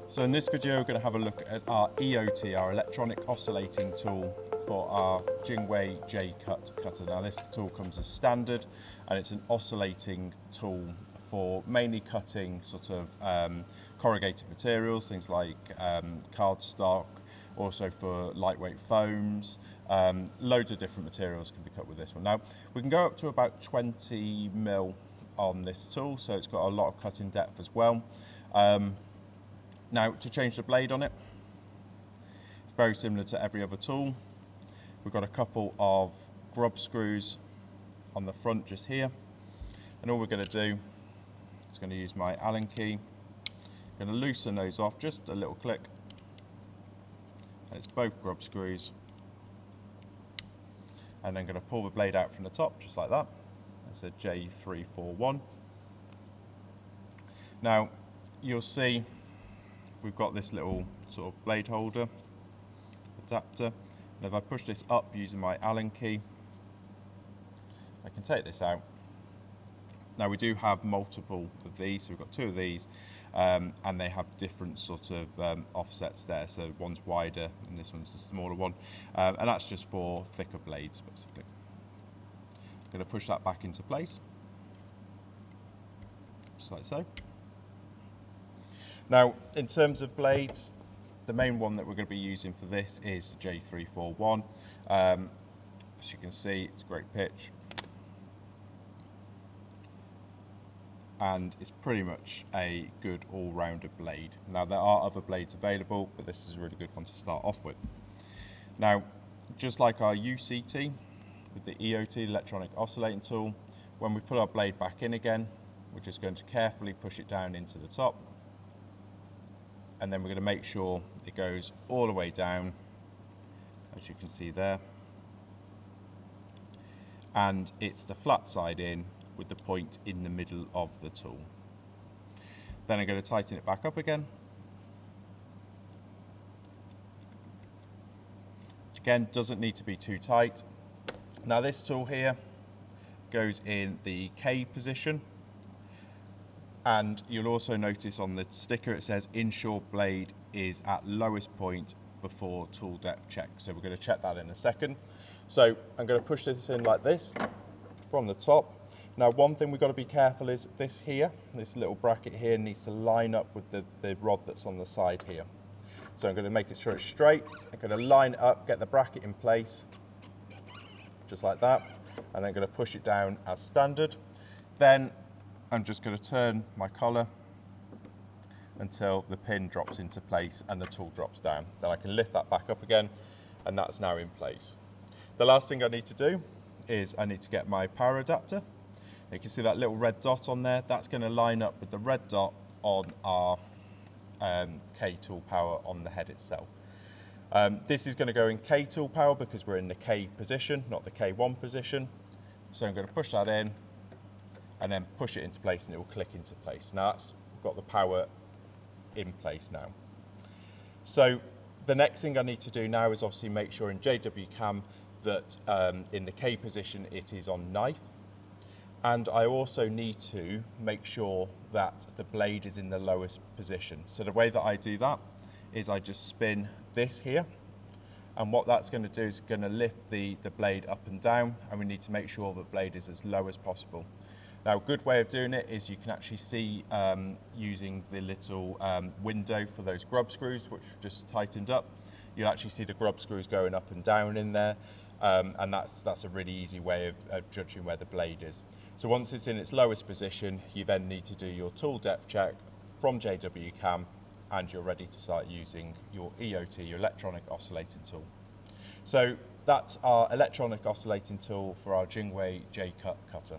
So in this video, we're going to have a look at our EOT, our electronic oscillating tool for our JWEI JCut Cutter. Now this tool comes as standard and it's an oscillating tool for mainly cutting sort of corrugated materials, things like cardstock, also for lightweight foams, loads of different materials can be cut with this one. Now we can go up to about 20 mil on this tool, so it's got a lot of cutting depth as well. Now to change the blade on it, it's very similar to every other tool. We've got a couple of grub screws on the front just here, and all we're going to do is going to use my Allen key. I'm going to loosen those off, just a little click, and it's both grub screws, and then going to pull the blade out from the top just like that. It's a J341. Now you'll see we've got this little sort of blade holder adapter, and if I push this up using my Allen key, I can take this out. Now we do have multiple of these, so we've got two of these, and they have different sort of offsets there. So one's wider and this one's the smaller one, and that's just for thicker blades basically. I'm going to push that back into place, just like so. Now, in terms of blades, the main one that we're going to be using for this is the J341. As you can see, it's a great pitch, and it's pretty much a good all-rounder blade. Now, there are other blades available, but this is a really good one to start off with. Now, just like our UCT with the EOT, electronic oscillating tool, when we put our blade back in again, we're just going to carefully push it down into the top, and then we're going to make sure it goes all the way down, as you can see there, and it's the flat side in with the point in the middle of the tool. Then I'm going to tighten it back up again. Again, doesn't need to be too tight. Now this tool here goes in the K position, and you'll also notice on the sticker it says ensure blade is at lowest point before tool depth check. So we're going to check that in a second. So I'm going to push this in like this from the top. Now one thing we've got to be careful is this here, this little bracket here needs to line up with the rod that's on the side here. So I'm going to make sure it's straight. I'm going to line it up, get the bracket in place, just like that, and then going to push it down as standard. Then I'm just going to turn my collar until the pin drops into place and the tool drops down. Then I can lift that back up again, and that's now in place. The last thing I need to do is I need to get my power adapter. You can see that little red dot on there. That's going to line up with the red dot on our K tool power on the head itself. This is going to go in K tool power because we're in the K position, not the K1 position. So I'm going to push that in and then push it into place, and it will click into place. Now that's got the power in place now. So the next thing I need to do now is obviously make sure in JWCam that in the K position it is on knife, and I also need to make sure that the blade is in the lowest position. So the way that I do that is I just spin this here, and what that's going to do is going to lift the blade up and down, and we need to make sure the blade is as low as possible. Now, a good way of doing it is you can actually see using the little window for those grub screws, which we've just tightened up. You'll actually see the grub screws going up and down in there, and that's a really easy way of judging where the blade is. So once it's in its lowest position, you then need to do your tool depth check from JWCam, and you're ready to start using your EOT, your electronic oscillating tool. So that's our electronic oscillating tool for our JWEI JCut Cutter.